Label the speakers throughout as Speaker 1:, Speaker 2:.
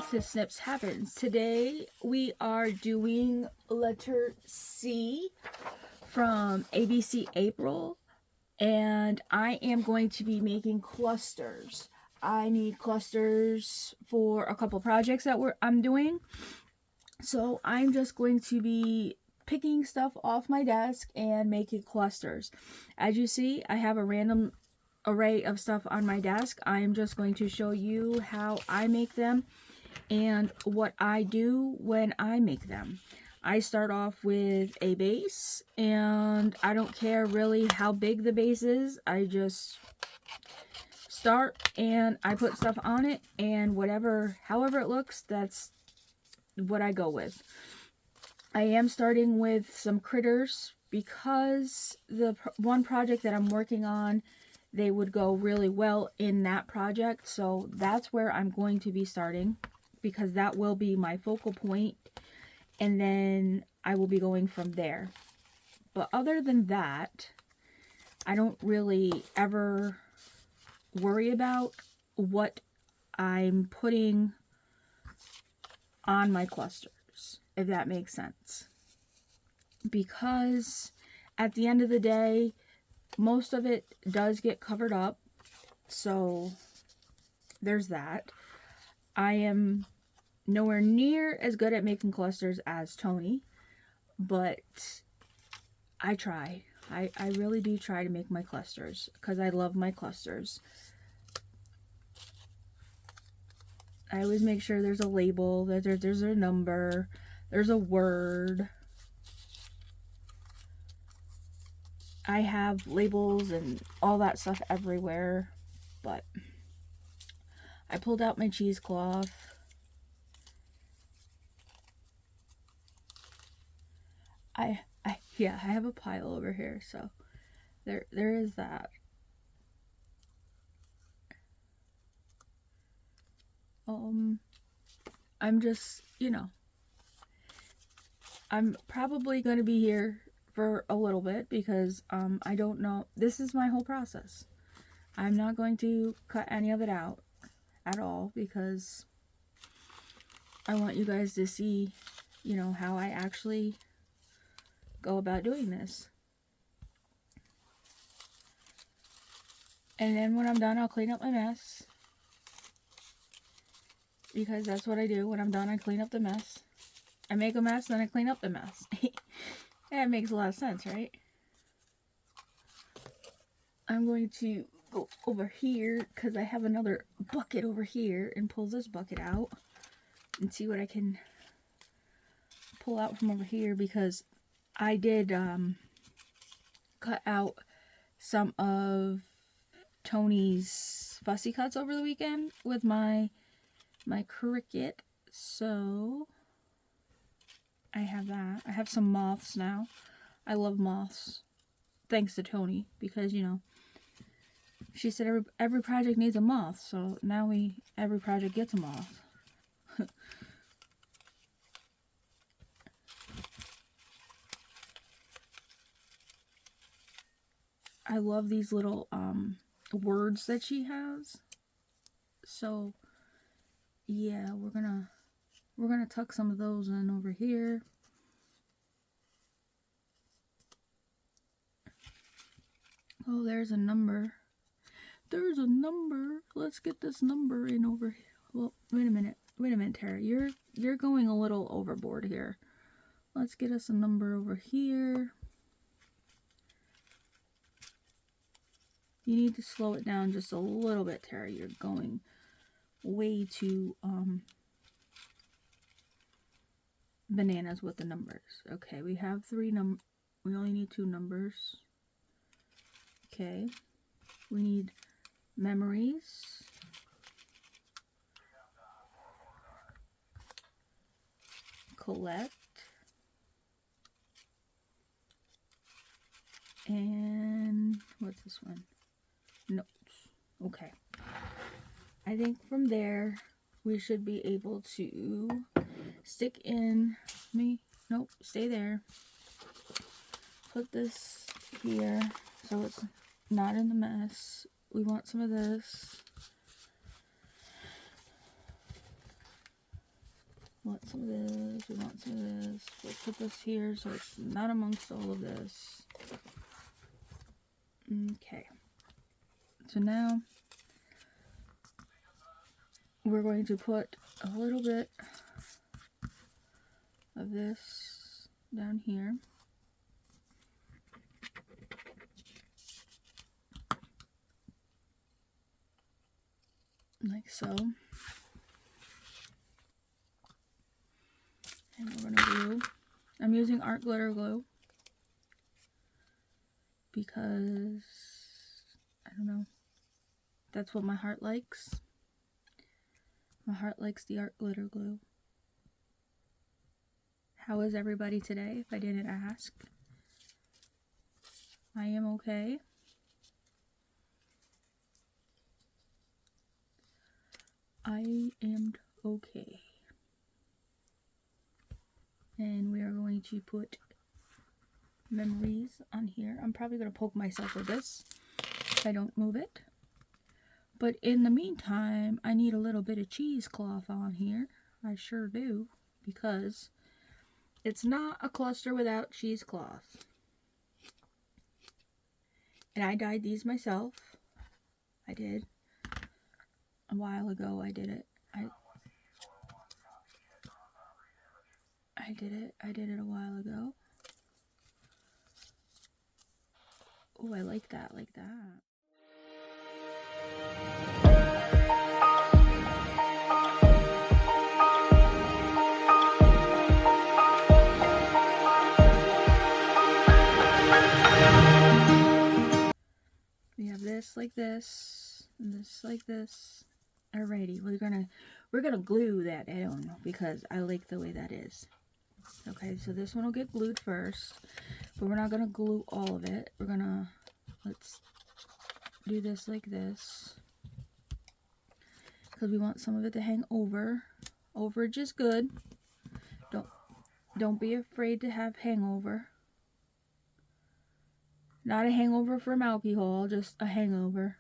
Speaker 1: to Snips Happens. Today we are doing letter C from ABC April, and I am going to be making clusters. I need clusters for a couple projects that I'm doing, so I'm just going to be picking stuff off my desk and making clusters. As you see, I have a random array of stuff on my desk. I am just going to show you how I make them and what I do when I make them. I start off with a base, and I don't care really how big the base is. I just start and I put stuff on it, and however it looks, that's what I go with. I am starting with some critters because the one project that I'm working on, they would go really well in that project. So that's where I'm going to be starting, because that will be my focal point, and then I will be going from there. But other than that, I don't really ever worry about what I'm putting on my clusters, if that makes sense. Because at the end of the day, most of it does get covered up, so there's that. I am nowhere near as good at making clusters as Toni, but I try. I really do try to make my clusters, because I love my clusters. I always make sure there's a label, that there's a number, there's a word. I have labels and all that stuff everywhere, but I pulled out my cheesecloth. I have a pile over here, so there is that. I'm just, I'm probably going to be here for a little bit, because I don't know. This is my whole process. I'm not going to cut any of it out at all, because I want you guys to see, how I actually go about doing this. And then when I'm done, I'll clean up my mess, because that's what I do. When I'm done, I clean up the mess. I make a mess, then I clean up the mess. That makes a lot of sense, right? I'm going to go over here, because I have another bucket over here, and pull this bucket out and see what I can pull out from over here, because I did cut out some of Toni's fussy cuts over the weekend with my Cricut, so I have that. I have some moths now. I love moths, thanks to Toni, because she said every project needs a moth, so now every project gets a moth. I love these little words that she has. So yeah, we're gonna tuck some of those in over here. Oh, there's a number. There's a number. Let's get this number in over here. Well, wait a minute, Tara. You're going a little overboard here. Let's get us a number over here. You need to slow it down just a little bit, Tara. You're going way too bananas with the numbers. Okay, we have we only need 2 numbers. Okay, we need memories. Collect. And what's this one? Notes. Okay. I think from there we should be able to stick in nope, stay there. Put this here so it's not in the mess. We want some of this. We want some of this, we want some of this. We'll put this here so it's not amongst all of this. Okay. So now we're going to put a little bit of this down here. Like so. And we're going to glue. I'm using art glitter glue because, I don't know, that's what my heart likes. My heart likes the art glitter glue. How is everybody today, if I didn't ask? I am okay. I am okay. And we are going to put memories on here. I'm probably going to poke myself with this if I don't move it. But in the meantime, I need a little bit of cheesecloth on here. I sure do, because it's not a cluster without cheesecloth. And I dyed these myself. I did. A while ago I did it. I did it a while ago. Oh, I like that, like that. We have this like this, and this like this. Alrighty, we're gonna glue that down because I like the way that is. Okay, so this one will get glued first, but we're not gonna glue all of it. Let's do this like this because we want some of it to hang over. Overage is good. Don't be afraid to have hangover. Not a hangover from alcohol, just a hangover.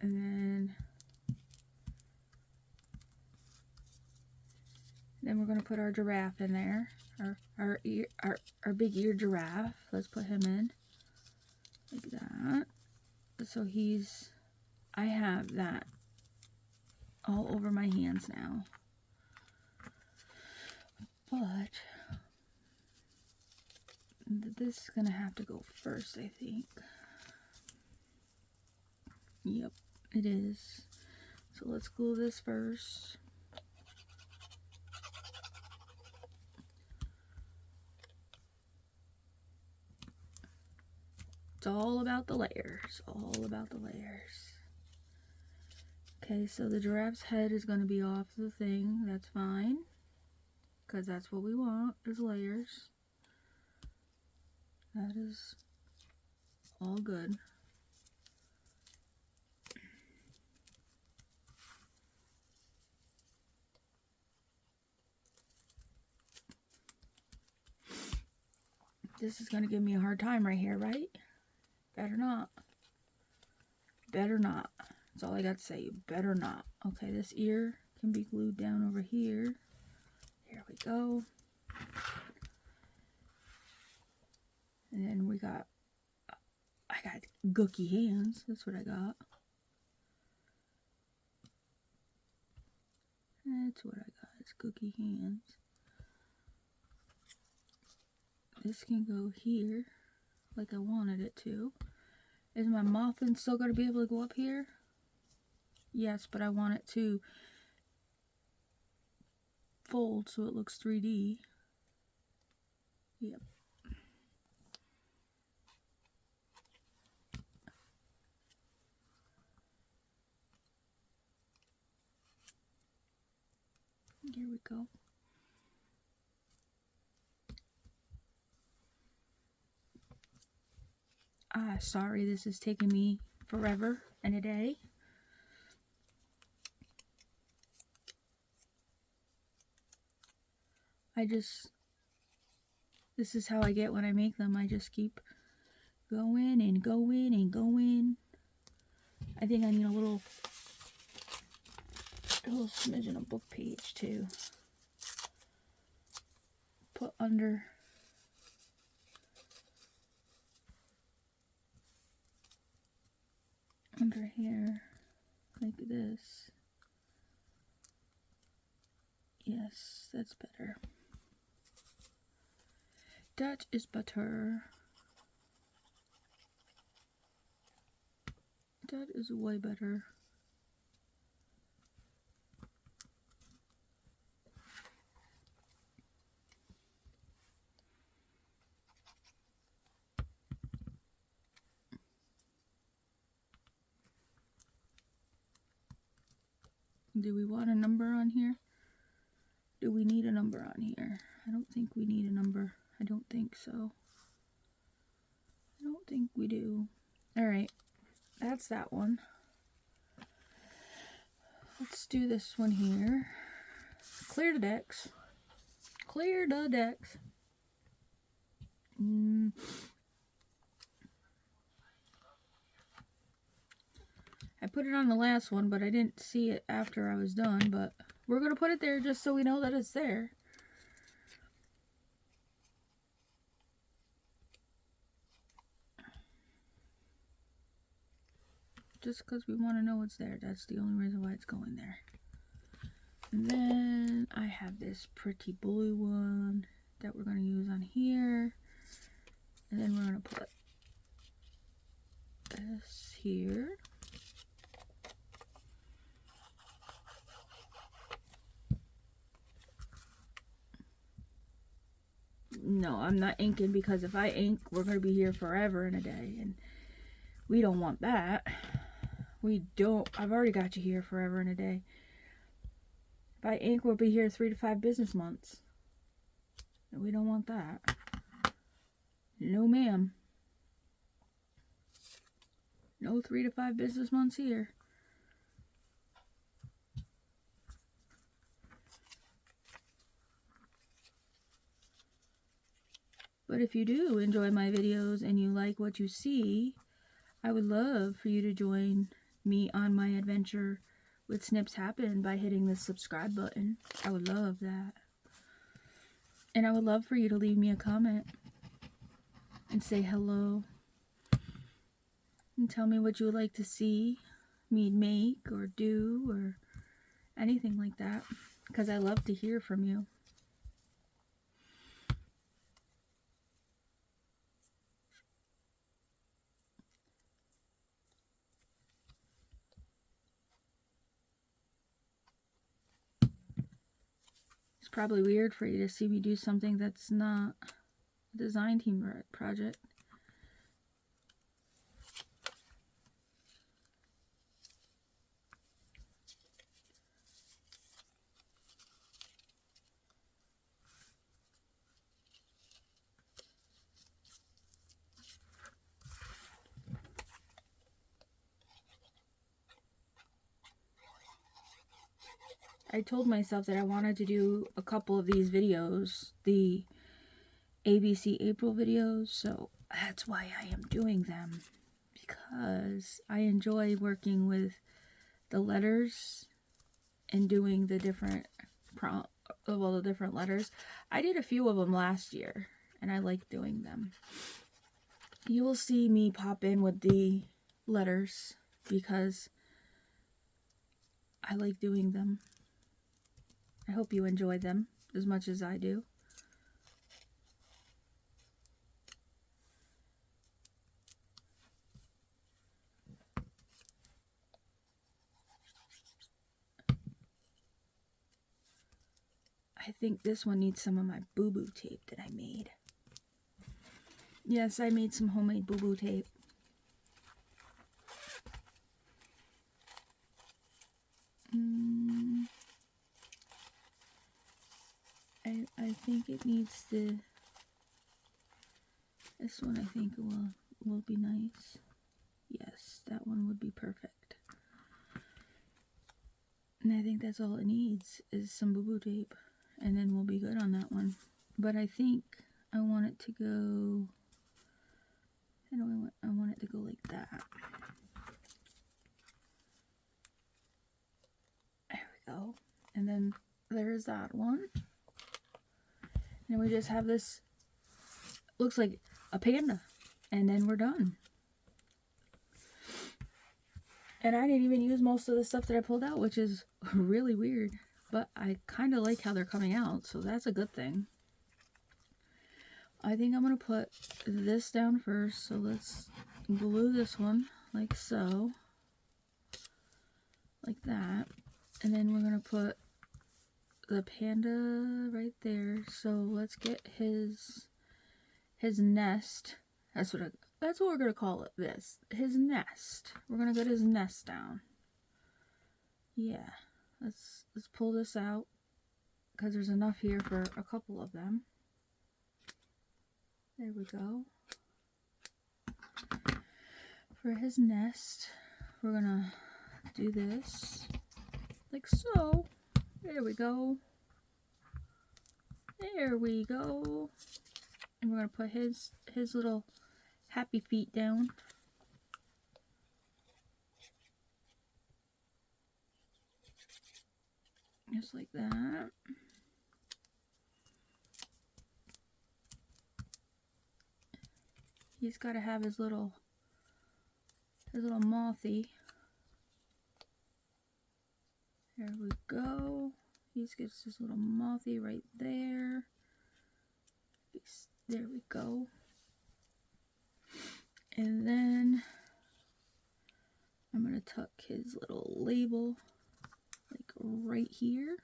Speaker 1: And then we're going to put our giraffe in there. Our big ear giraffe. Let's put him in. Like that. So I have that all over my hands now. But this is going to have to go first, I think. Yep, it is. So let's glue this first. It's all about the layers. All about the layers. Okay, so the giraffe's head is going to be off the thing. That's fine. Because that's what we want, is layers. That is all good. This is going to give me a hard time right here, right? Better not. Better not. That's all I got to say. You better not. Okay, this ear can be glued down over here. Here we go. And then I got gooky hands. That's what I got. That's what I got. It's gooky hands. This can go here like I wanted it to. Is my muffin still going to be able to go up here? Yes, but I want it to fold so it looks 3D. Yep. Here we go. Sorry, this is taking me forever and a day. This is how I get when I make them. I just keep Go in and go in and go in. I think I need a little smidgen of book page too. Put under here like this. Yes, that's better. That is better. That is way better. Do we want a number on here? Do we need a number on here? I don't think we need a number. I don't think so. I don't think we do. Alright, that's that one. Let's do this one here. Clear the decks. Clear the decks. I put it on the last one, but I didn't see it after I was done, but we're going to put it there just so we know that it's there. Just because we want to know it's there. That's the only reason why it's going there. And then I have this pretty blue one that we're going to use on here. And then we're going to put this here. No, I'm not inking, because if I ink, we're going to be here forever and a day. And we don't want that. We don't. I've already got you here forever and a day. If I ink, we'll be here 3 to 5 business months. And we don't want that. No, ma'am. No 3 to 5 business months here. But if you do enjoy my videos and you like what you see, I would love for you to join me on my adventure with Snips Happen by hitting the subscribe button. I would love that. And I would love for you to leave me a comment and say hello. And tell me what you would like to see me make or do or anything like that. Because I love to hear from you. It's probably weird for you to see me do something that's not a design team project. I told myself that I wanted to do a couple of these videos, the ABC April videos, so that's why I am doing them, because I enjoy working with the letters and doing the different the different letters. I did a few of them last year, and I like doing them. You will see me pop in with the letters because I like doing them. I hope you enjoy them as much as I do. I think this one needs some of my boo-boo tape that I made. Yes, I made some homemade boo-boo tape. I think it needs to, this one I think will be nice. Yes, that one would be perfect. And I think that's all it needs is some boo-boo tape, and then we'll be good on that one. But I think I want it to go And I want it to go like that. There we go. And then there's that one. And we just have this, looks like a panda. And then we're done. And I didn't even use most of the stuff that I pulled out, which is really weird. But I kind of like how they're coming out, so that's a good thing. I think I'm going to put this down first. So let's glue this one like so. Like that. And then we're going to put the panda right there. So let's get his nest. That's what we're going to call it, his nest. We're going to get his nest down. Yeah. Let's pull this out because there's enough here for a couple of them. There we go. For his nest, we're gonna do this like so. There we go. There we go. And we're gonna put his little happy feet down. Just like that. He's got to have his little mothy. There we go. He gets his little mothy right there. There we go. And then I'm going to tuck his little label like right here.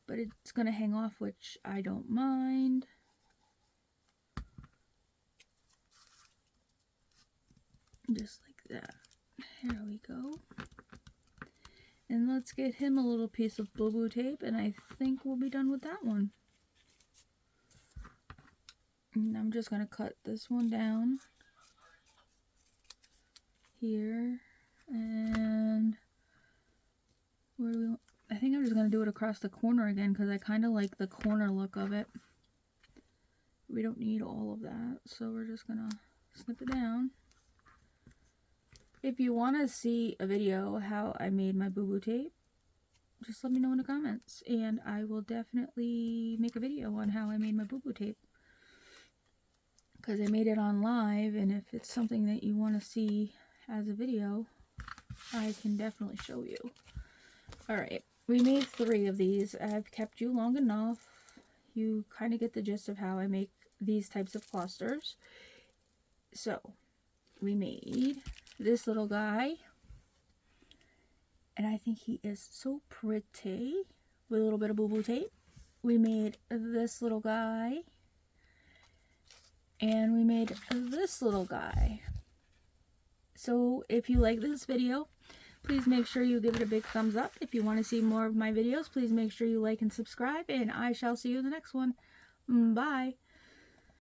Speaker 1: But it's going to hang off, which I don't mind. Just like that. There we go. And let's get him a little piece of boo-boo tape, and I think we'll be done with that one. And I'm just going to cut this one down here. And where do we want? I think I'm just going to do it across the corner again because I kind of like the corner look of it. We don't need all of that, so we're just going to snip it down. If you want to see a video how I made my boo-boo tape, just let me know in the comments, and I will definitely make a video on how I made my boo-boo tape. Because I made it on live, and if it's something that you want to see as a video, I can definitely show you. Alright, we made 3 of these. I've kept you long enough. You kind of get the gist of how I make these types of clusters. So, we made this little guy, and I think he is so pretty with a little bit of boo-boo tape. We made this little guy, and we made this little guy. So if you like this video, please make sure you give it a big thumbs up. If you want to see more of my videos, please make sure you like and subscribe, and I shall see you in the next one. Bye.